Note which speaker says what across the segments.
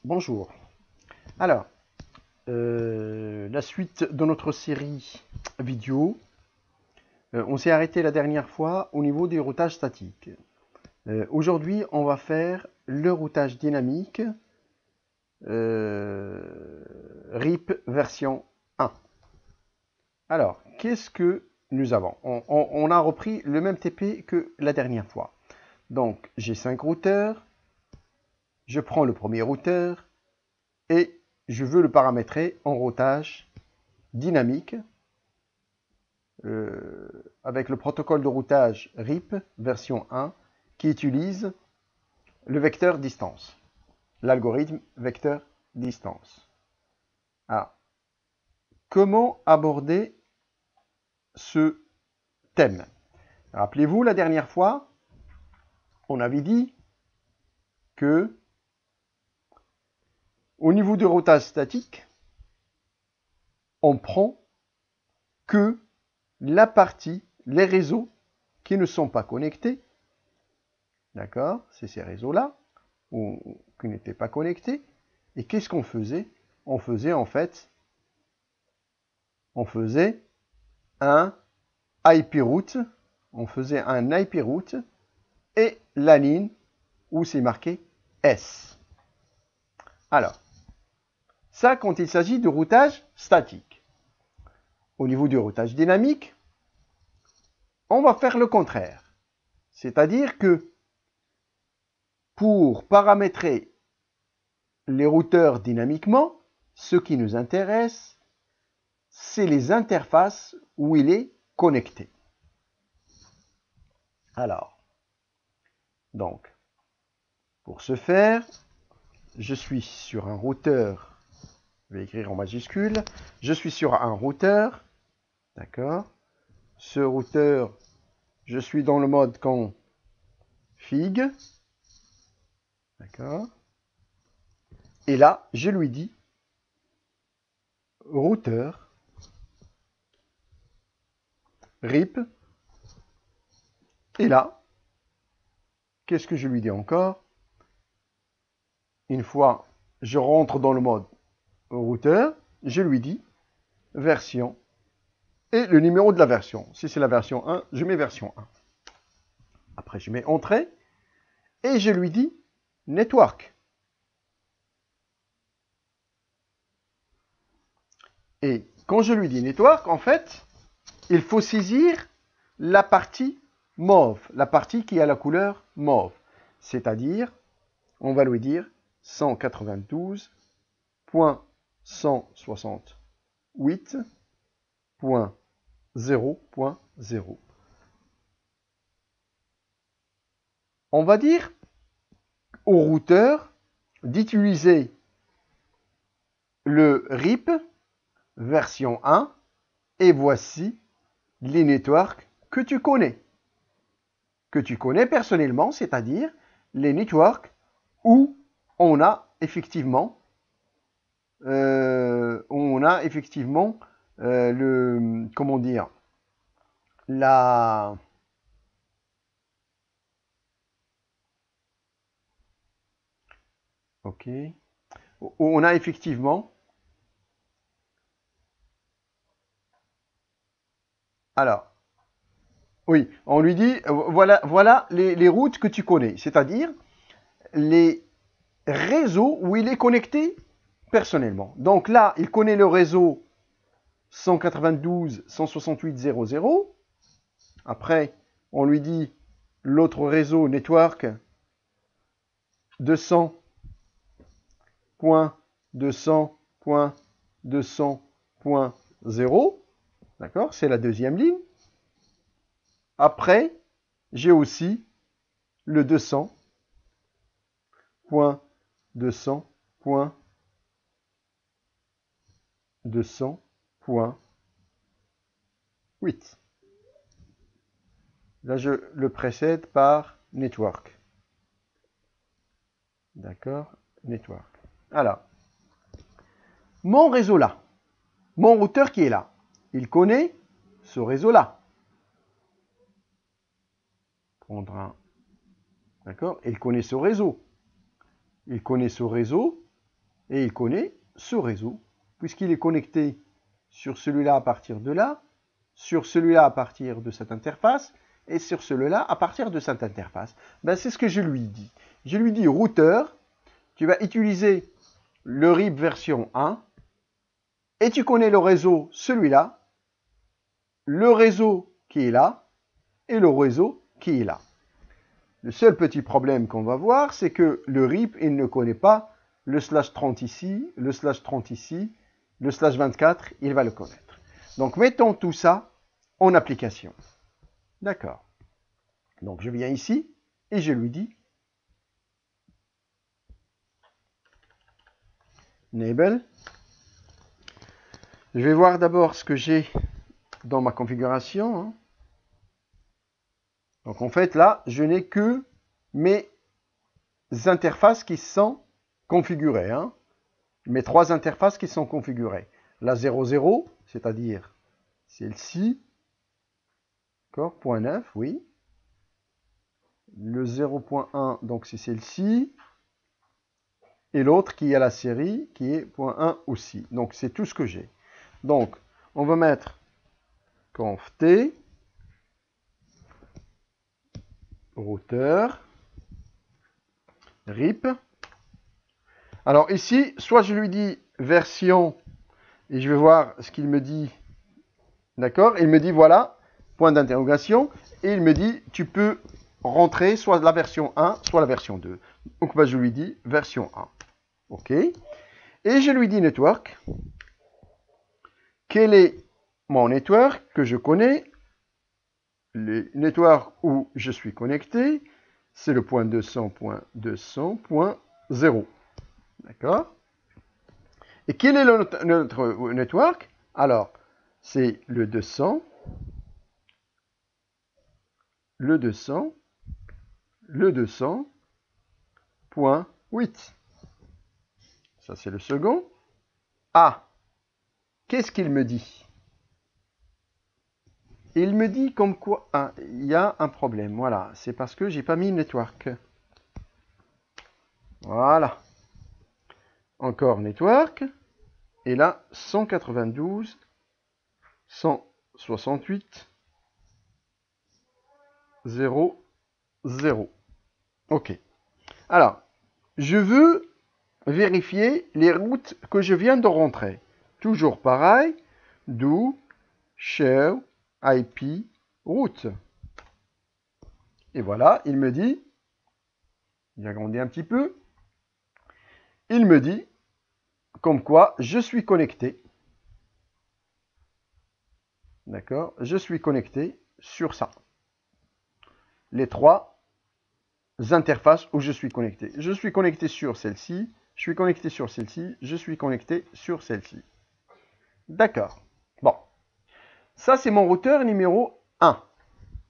Speaker 1: Bonjour. Alors, la suite de notre série vidéo. On s'est arrêté la dernière fois au niveau du routage statique. Aujourd'hui, on va faire le routage dynamique RIP version 1. Alors, qu'est-ce que nous avons? On a repris le même TP que la dernière fois. Donc, j'ai 5 routeurs. Je prends le premier routeur et je veux le paramétrer en routage dynamique avec le protocole de routage RIP version 1 qui utilise le vecteur distance, l'algorithme vecteur distance. Alors, comment aborder ce thème? Rappelez-vous, la dernière fois, on avait dit que au niveau du routage statique, on prend que la partie, les réseaux qui ne sont pas connectés, d'accord, c'est ces réseaux-là, qui n'étaient pas connectés. Et qu'est-ce qu'on faisait? On faisait en fait, un IP route, et la ligne où c'est marqué S. Alors, ça quand il s'agit de routage statique. Au niveau du routage dynamique, on va faire le contraire. C'est-à-dire que pour paramétrer les routeurs dynamiquement, ce qui nous intéresse, c'est les interfaces où il est connecté. Alors, donc, pour ce faire, je suis sur un routeur, je vais écrire en majuscule, je suis sur un routeur, d'accord. Ce routeur, je suis dans le mode config, d'accord. Et là, je lui dis routeur RIP. Et là, qu'est-ce que je lui dis encore? Une fois je rentre dans le mode routeur, je lui dis version et le numéro de la version. Si c'est la version 1, je mets version 1. Après, je mets entrée et je lui dis network. Et quand je lui dis network, en fait, il faut saisir la partie mauve, la partie qui a la couleur mauve. C'est-à-dire, on va lui dire 192.168.0.0. On va dire au routeur d'utiliser le RIP version 1 et voici les networks que tu connais personnellement, c'est-à-dire les networks où on a effectivement le, comment dire, la, ok, où on a effectivement, alors, oui, on lui dit, voilà les routes que tu connais, c'est-à-dire les réseaux où il est connecté personnellement. Donc là, il connaît le réseau 192.168.0.0. Après, on lui dit l'autre réseau network 200.200.200.0. D'accord? C'est la deuxième ligne. Après, j'ai aussi le 200.200.200.8. Là, je le précède par network. D'accord? Network. Alors, mon réseau là, mon routeur qui est là, il connaît ce réseau-là. Prendre un. D'accord? Il connaît ce réseau. Il connaît ce réseau Et il connaît ce réseau, puisqu'il est connecté sur celui-là à partir de là, sur celui-là à partir de cette interface, et sur celui-là à partir de cette interface. Ben, c'est ce que je lui dis. Je lui dis, routeur, tu vas utiliser le RIP version 1, et tu connais le réseau, celui-là, le réseau qui est là, et le réseau qui est là. Le seul petit problème qu'on va voir, c'est que le RIP, il ne connaît pas le /30 ici, le /30 ici, le /24, il va le connaître. Donc, mettons tout ça en application. D'accord. Donc, je viens ici et je lui dis Enable. Je vais voir d'abord ce que j'ai dans ma configuration. Donc, en fait, là, je n'ai que mes interfaces qui sont configurées. Mes 3 interfaces qui sont configurées. La 00, c'est-à-dire celle-ci. D'accord, point 9, oui. Le 0.1, donc c'est celle-ci. Et l'autre qui est à la série, qui est point 1 aussi. Donc c'est tout ce que j'ai. Donc, on va mettre conf t, routeur, RIP. Alors ici, soit je lui dis version, et je vais voir ce qu'il me dit. D'accord? Il me dit voilà, point d'interrogation, et il me dit tu peux rentrer soit la version 1, soit la version 2. Donc bah, je lui dis version 1. OK. Et je lui dis network. Quel est mon network que je connais? Le network où je suis connecté, c'est le point 200.200.0. D'accord? Et quel est notre network? Alors, c'est le 200, le 200, le 200.8. Ça, c'est le second. Ah, qu'est-ce qu'il me dit? Il me dit comme quoi il y a un problème. Voilà, c'est parce que j'ai pas mis network. Voilà. Encore network. Et là, 192, 168, 0, 0. OK. Alors, je veux vérifier les routes que je viens de rentrer. Toujours pareil. Do, show, IP, route. Et voilà, il me dit, j'agrandis un petit peu, il me dit, comme quoi je suis connecté. D'accord? Je suis connecté sur ça. Les 3 interfaces où je suis connecté. Je suis connecté sur celle-ci, je suis connecté sur celle-ci, je suis connecté sur celle-ci. D'accord. Bon. Ça, c'est mon routeur numéro 1.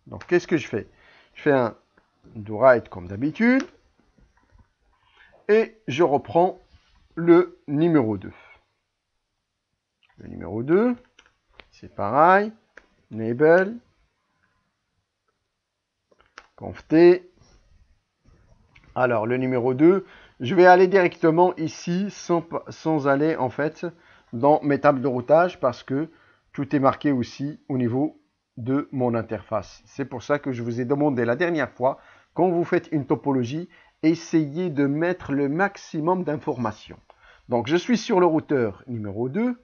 Speaker 1: Donc, qu'est-ce que je fais? Je fais un do write comme d'habitude. Et je reprends le numéro 2. Le numéro 2, c'est pareil. Enable. Conf t. Alors, le numéro 2, je vais aller directement ici sans aller, en fait, dans mes tables de routage parce que tout est marqué aussi au niveau de mon interface. C'est pour ça que je vous ai demandé la dernière fois, quand vous faites une topologie, essayez de mettre le maximum d'informations. Donc, je suis sur le routeur numéro 2.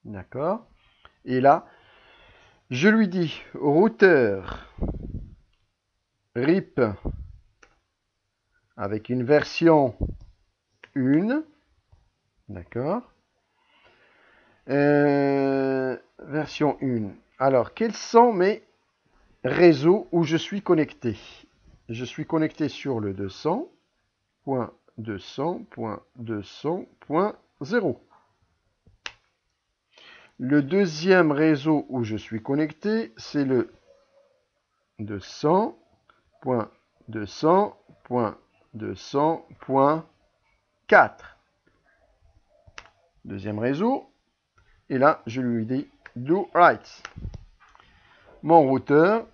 Speaker 1: D'accord. Et là, je lui dis routeur RIP avec une version 1. D'accord. Version 1. Alors, quels sont mes réseaux où je suis connecté? Je suis connecté sur le 200.200.200.0. Le deuxième réseau où je suis connecté, c'est le 200.200.200.4. Deuxième réseau. Et là, je lui dis do write. Mon routeur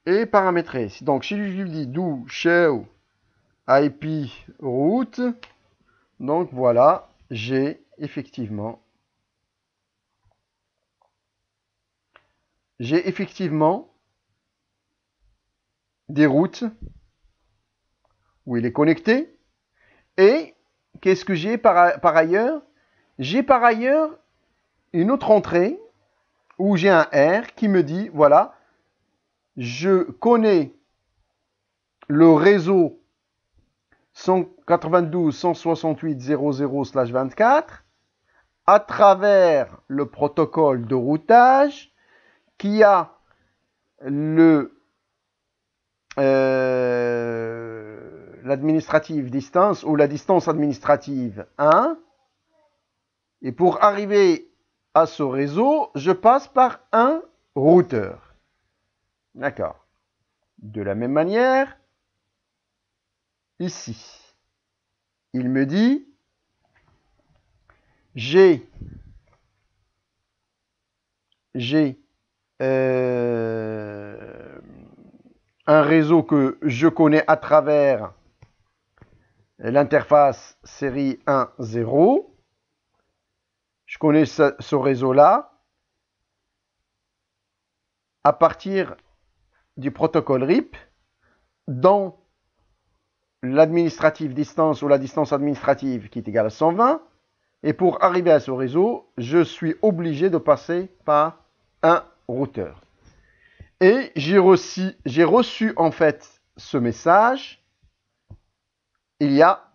Speaker 1: est paramétré. Donc, si je lui dis do show IP route, Donc voilà, j'ai effectivement des routes où il est connecté. Et qu'est-ce que j'ai par ailleurs? J'ai par ailleurs une autre entrée où j'ai un R qui me dit, voilà, je connais le réseau 192.168.00/24 à travers le protocole de routage qui a l'administrative distance ou la distance administrative 1. Et pour arriver à ce réseau, je passe par un routeur. D'accord. De la même manière, ici, il me dit, j'ai un réseau que je connais à travers l'interface série 1.0. Je connais ce réseau-là à partir du protocole RIP dans l'administrative distance ou la distance administrative qui est égale à 120. Et pour arriver à ce réseau, je suis obligé de passer par un routeur. Et j'ai reçu en fait ce message il y a,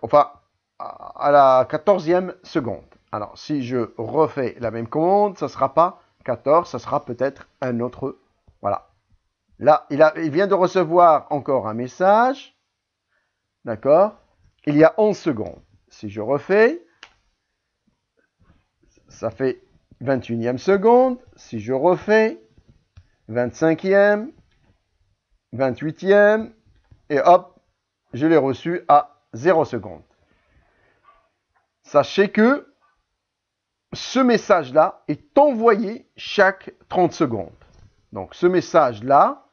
Speaker 1: enfin, à la 14e seconde. Alors, si je refais la même commande, ça ne sera pas 14, ça sera peut-être un autre. Voilà. Là, il vient de recevoir encore un message. D'accord? Il y a 11 secondes. Si je refais, ça fait 21e seconde. Si je refais, 25e, 28e, et hop, je l'ai reçu à 0 seconde. Sachez que ce message-là est envoyé chaque 30 secondes. Donc ce message-là,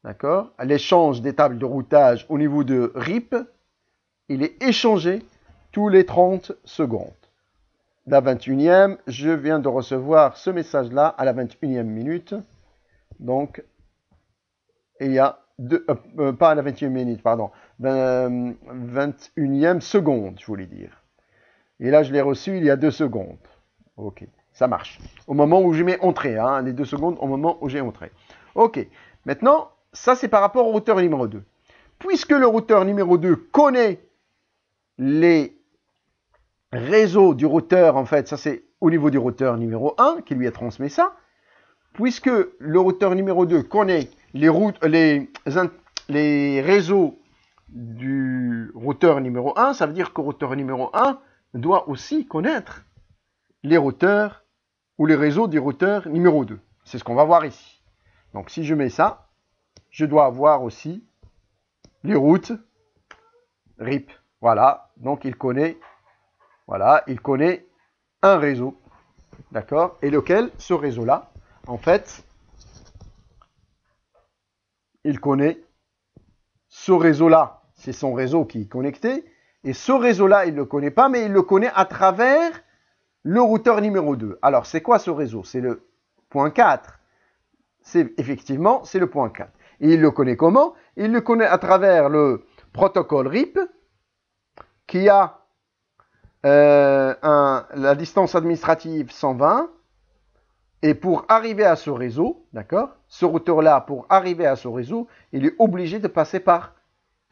Speaker 1: d'accord, l'échange des tables de routage au niveau de RIP, il est échangé tous les 30 secondes. La 21e, je viens de recevoir ce message-là à la 21e minute. Donc, il y a pas à la 21e minute, pardon, 21e seconde, je voulais dire. Et là, je l'ai reçu il y a 2 secondes. Ok, ça marche. Au moment où je mets entrée, hein, les 2 secondes au moment où j'ai entré. Ok, maintenant, ça c'est par rapport au routeur numéro 2. Puisque le routeur numéro 2 connaît les réseaux du routeur, en fait, ça c'est au niveau du routeur numéro 1 qui lui a transmis ça. Puisque le routeur numéro 2 connaît les réseaux du routeur numéro 1, ça veut dire que le routeur numéro 1 doit aussi connaître les routeurs ou les réseaux du routeur numéro 2. C'est ce qu'on va voir ici. Donc si je mets ça, je dois avoir aussi les routes RIP. Voilà, donc il connaît un réseau. D'accord? Et lequel? Ce réseau-là, en fait, il connaît ce réseau-là. C'est son réseau qui est connecté. Et ce réseau-là, il ne le connaît pas, mais il le connaît à travers le routeur numéro 2. Alors, c'est quoi ce réseau? C'est le point 4. Effectivement, c'est le point 4. Et il le connaît comment? Il le connaît à travers le protocole RIP qui a la distance administrative 120. Et pour arriver à ce réseau, d'accord, ce routeur-là, pour arriver à ce réseau, il est obligé de passer par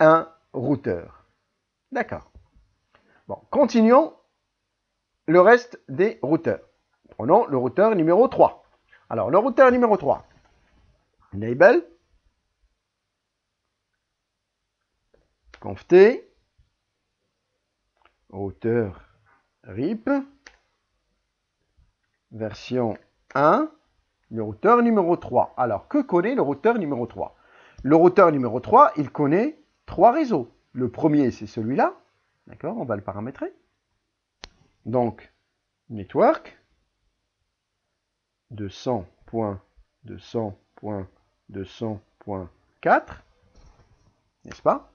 Speaker 1: un routeur. D'accord. Bon, continuons le reste des routeurs. Prenons le routeur numéro 3. Alors, le routeur numéro 3. Label. Conft. Routeur RIP. Version 1. Le routeur numéro 3. Alors, que connaît le routeur numéro 3? Le routeur numéro 3, il connaît 3 réseaux. Le premier, c'est celui-là. D'accord, on va le paramétrer. Donc, network, 200.200.200.4, n'est-ce pas?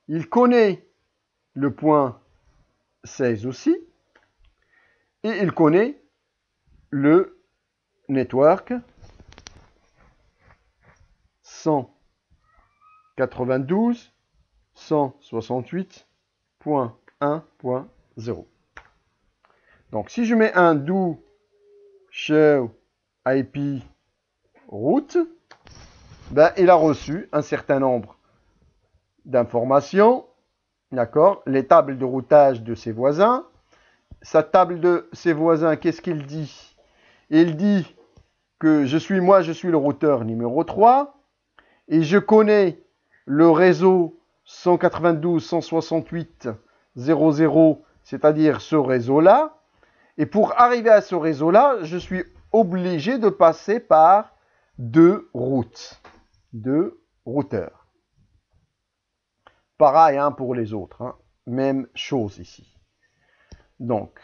Speaker 1: Il connaît le point 16 aussi, et il connaît le network 192.168.1.0. Donc, si je mets un do show IP route, ben, il a reçu un certain nombre d'informations, d'accord, les tables de routage de ses voisins. Sa table de ses voisins, qu'est-ce qu'il dit? Il dit que je suis le routeur numéro 3 et je connais le réseau 192.168.0.0, c'est-à-dire ce réseau-là. Et pour arriver à ce réseau-là, je suis obligé de passer par deux routes, deux routeurs. Pareil hein, pour les autres, hein. Même chose ici. Donc,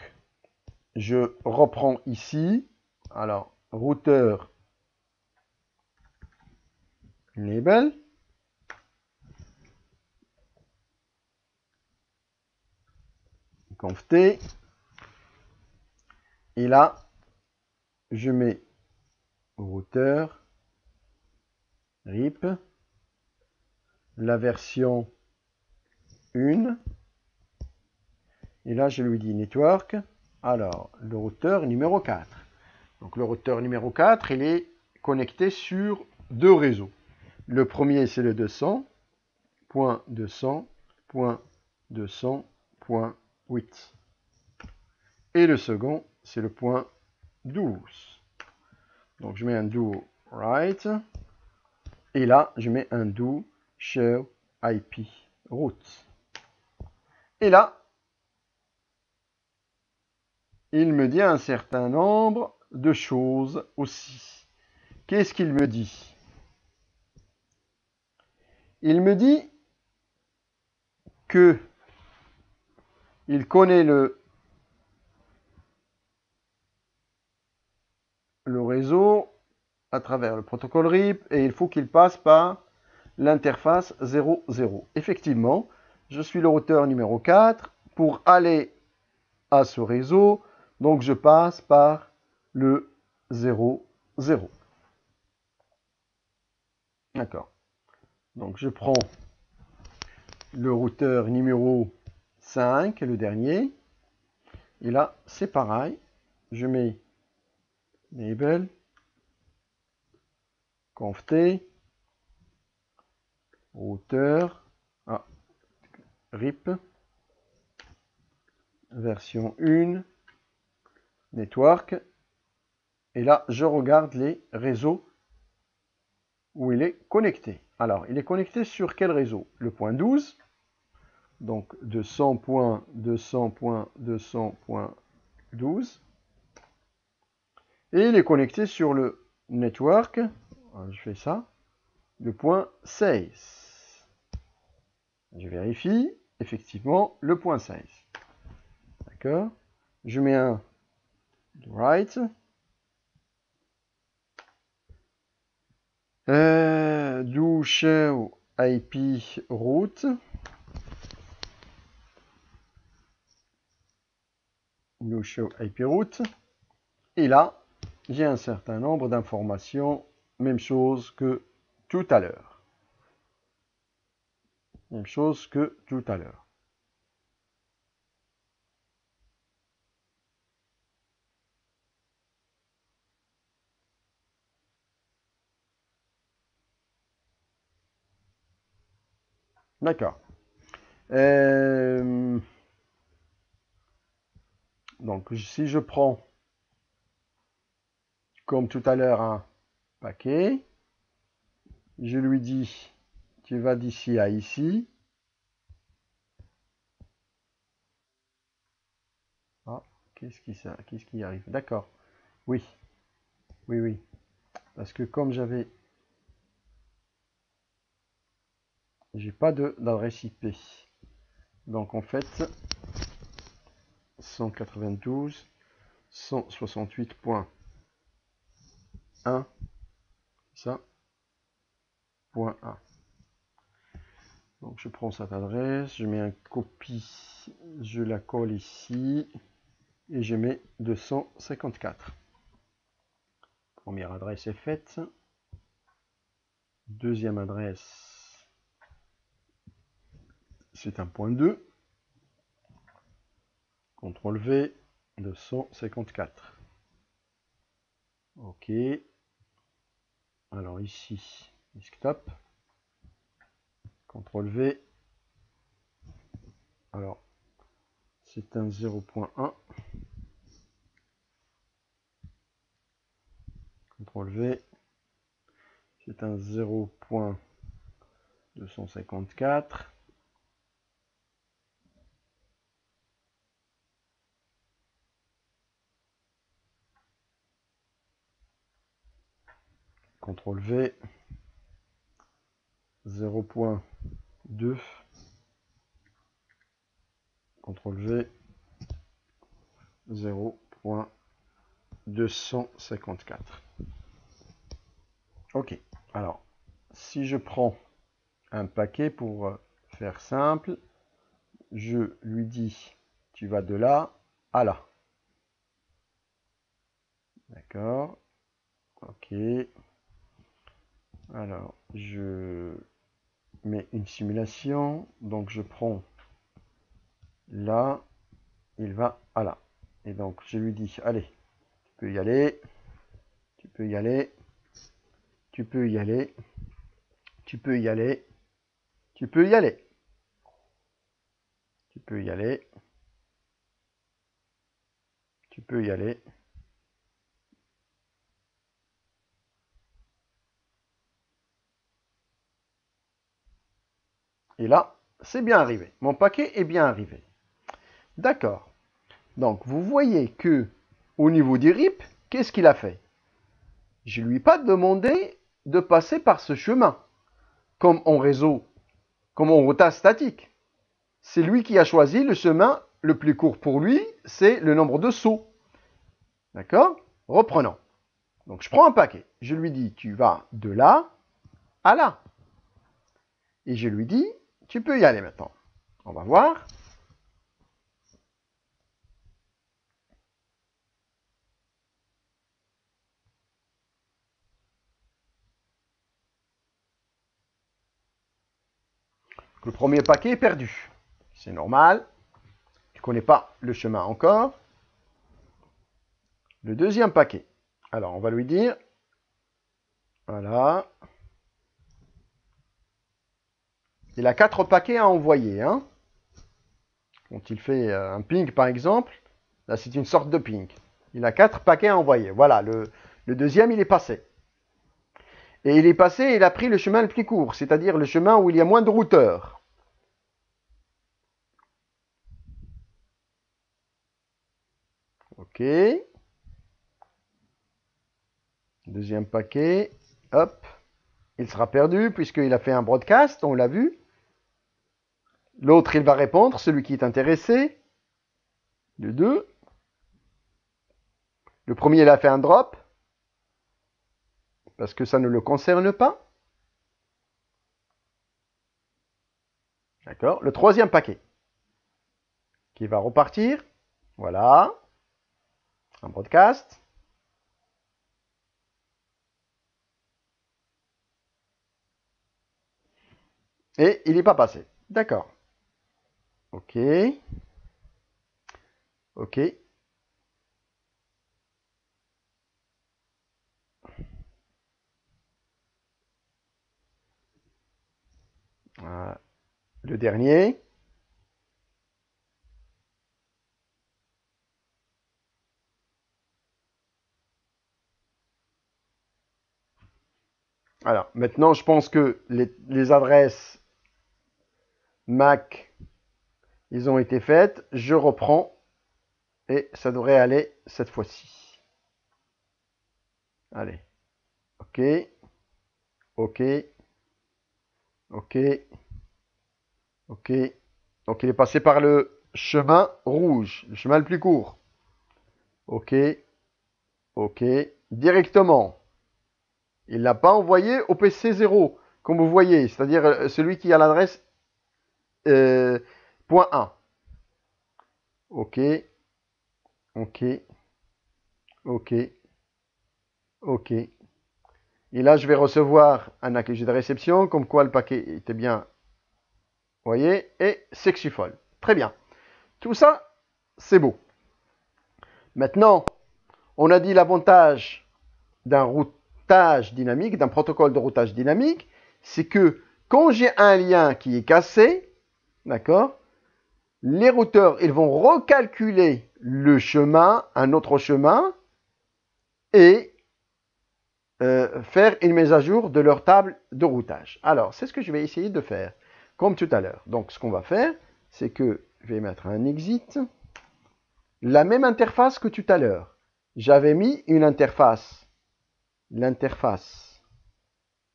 Speaker 1: je reprends ici. Alors, routeur enable. Conf T. Et là, je mets routeur RIP. La version 1. Et là, je lui dis network. Alors, le routeur numéro 4. Donc, le routeur numéro 4, il est connecté sur deux réseaux. Le premier, c'est le 200.200.200.8. Et le second, c'est le point 12. Donc, je mets un do write. Et là, je mets un do show IP route. Et là, il me dit un certain nombre de choses aussi. Qu'est-ce qu'il me dit? Il me dit que il connaît le réseau à travers le protocole RIP et il faut qu'il passe par l'interface 00. Effectivement, je suis le routeur numéro 4. Pour aller à ce réseau, donc je passe par le 00. D'accord. Donc je prends le routeur numéro 5, le dernier. Et là, c'est pareil. Je mets enable, conf T, routeur, RIP, version 1, network. Et là, je regarde les réseaux où il est connecté. Alors, il est connecté sur quel réseau? Le point 12. Donc, 200.200.200.12. Et il est connecté sur le network. Je fais ça. Le point 16. Je vérifie. Effectivement, le point 16. D'accord. Je mets un write. Do show IP route. Do show IP route. Et là, j'ai un certain nombre d'informations. Même chose que tout à l'heure. Même chose que tout à l'heure. D'accord. Donc, si je prends, comme tout à l'heure, un paquet, je lui dis, tu vas d'ici à ici. Ah, qu'est-ce qui arrive? D'accord. Oui, oui, oui. Parce que comme j'ai pas d'adresse IP. Donc, en fait, 192.168.1, ça, point 1. Donc je prends cette adresse, je mets un copie, je la colle ici et je mets 254. Première adresse est faite. Deuxième adresse, c'est un point 2. CTRL V, 254. OK. Alors ici, desktop. CTRL V. Alors, c'est un 0.1. CTRL V. C'est un 0.254. CTRL V. 0.2. CTRL V. 0.254. OK. Alors, si je prends un paquet pour faire simple, je lui dis, tu vas de là à là. D'accord. OK. Alors, je mets une simulation. Donc, je prends là, il va à là. Et donc, je lui dis, allez, tu peux y aller, tu peux y aller, tu peux y aller, tu peux y aller, tu peux y aller, tu peux y aller, tu peux y aller. Et là, c'est bien arrivé. Mon paquet est bien arrivé. D'accord. Donc, vous voyez que au niveau du RIP, qu'est-ce qu'il a fait? Je ne lui ai pas demandé de passer par ce chemin, comme en réseau, comme en routage statique. C'est lui qui a choisi le chemin le plus court pour lui, c'est le nombre de sauts. D'accord? Reprenons. Donc, je prends un paquet. Je lui dis, tu vas de là à là. Et je lui dis, tu peux y aller maintenant. On va voir. Le premier paquet est perdu. C'est normal. Il ne connaît pas le chemin encore. Le deuxième paquet. Alors, on va lui dire, voilà. Il a 4 paquets à envoyer. Hein. Quand il fait un ping, par exemple, là, c'est une sorte de ping. Il a 4 paquets à envoyer. Voilà, le deuxième, il est passé. Et il est passé, il a pris le chemin le plus court, c'est-à-dire le chemin où il y a moins de routeurs. OK. Deuxième paquet. Hop. Il sera perdu puisqu'il a fait un broadcast, on l'a vu. L'autre, il va répondre, celui qui est intéressé. Le 2. Le premier, il a fait un drop. Parce que ça ne le concerne pas. D'accord. Le troisième paquet. Qui va repartir. Voilà. Un broadcast. Et il n'est pas passé. D'accord. OK. OK. Le dernier. Alors, maintenant, je pense que les adresses MAC, ils ont été faites. Je reprends et ça devrait aller cette fois-ci. Allez. OK. OK. OK. OK. Donc, il est passé par le chemin rouge, le chemin le plus court. OK. OK. Directement. Il ne l'a pas envoyé au PC0, comme vous voyez, c'est-à-dire celui qui a l'adresse point 1. OK, OK, OK, OK. Et là, je vais recevoir un accusé de réception, comme quoi le paquet était bien, vous voyez, et sexifol. Très bien. Tout ça, c'est beau. Maintenant, on a dit l'avantage d'un routage dynamique, d'un protocole de routage dynamique, c'est que quand j'ai un lien qui est cassé, d'accord, les routeurs, ils vont recalculer le chemin, un autre chemin, et faire une mise à jour de leur table de routage. Alors, c'est ce que je vais essayer de faire, comme tout à l'heure. Donc, ce qu'on va faire, c'est que je vais mettre un exit, la même interface que tout à l'heure. J'avais mis une interface, l'interface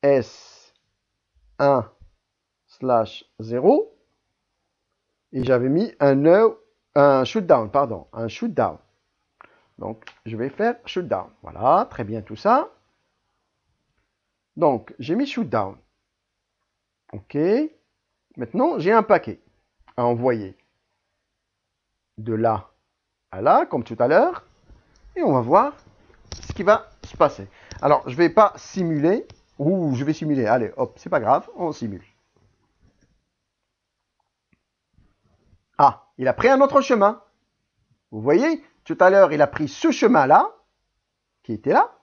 Speaker 1: S1/0, et j'avais mis un shutdown, pardon, un shutdown. Donc, je vais faire shutdown. Voilà, très bien tout ça. Donc, j'ai mis shutdown. OK. Maintenant, j'ai un paquet à envoyer de là à là, comme tout à l'heure. Et on va voir ce qui va se passer. Alors, je ne vais pas simuler. Ouh, je vais simuler. Allez, hop, c'est pas grave, on simule. Ah, il a pris un autre chemin. Vous voyez, tout à l'heure, il a pris ce chemin-là, qui était là.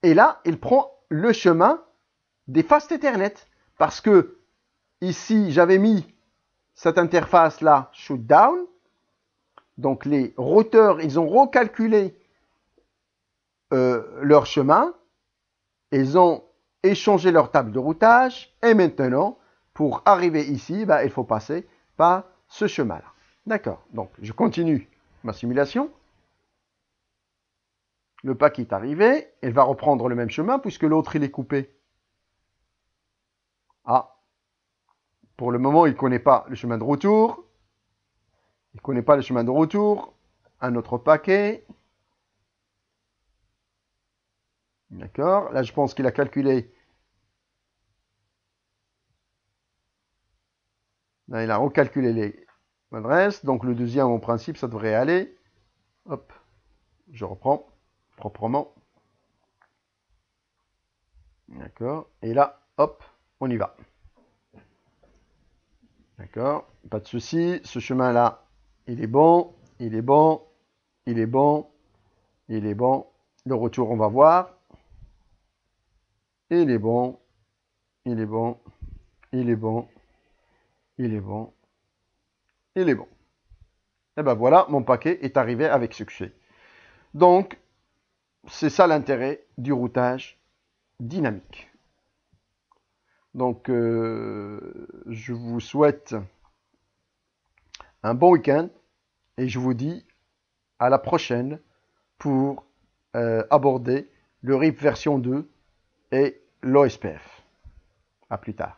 Speaker 1: Et là, il prend le chemin des Fast Ethernet. Parce que ici, j'avais mis cette interface-là, shutdown. Donc, les routeurs, ils ont recalculé leur chemin. Ils ont échangé leur table de routage. Et maintenant, pour arriver ici, bah, il faut passer par ce chemin-là. D'accord. Donc, je continue ma simulation. Le paquet est arrivé. Il va reprendre le même chemin puisque l'autre, il est coupé. Ah. Pour le moment, il ne connaît pas le chemin de retour. Il ne connaît pas le chemin de retour. Un autre paquet. D'accord. Là, je pense qu'il a calculé. Là, il a recalculé les adresses. Donc, le deuxième, en principe, ça devrait aller. Hop. Je reprends proprement. D'accord. Et là, hop, on y va. D'accord. Pas de souci. Ce chemin-là, il est bon. Il est bon. Il est bon. Il est bon. Le retour, on va voir. Il est bon. Il est bon. Il est bon. Il est bon. Il est bon. Et ben voilà, mon paquet est arrivé avec succès. Donc, c'est ça l'intérêt du routage dynamique. Donc, je vous souhaite un bon week-end et je vous dis à la prochaine pour aborder le RIP version 2 et l'OSPF. À plus tard.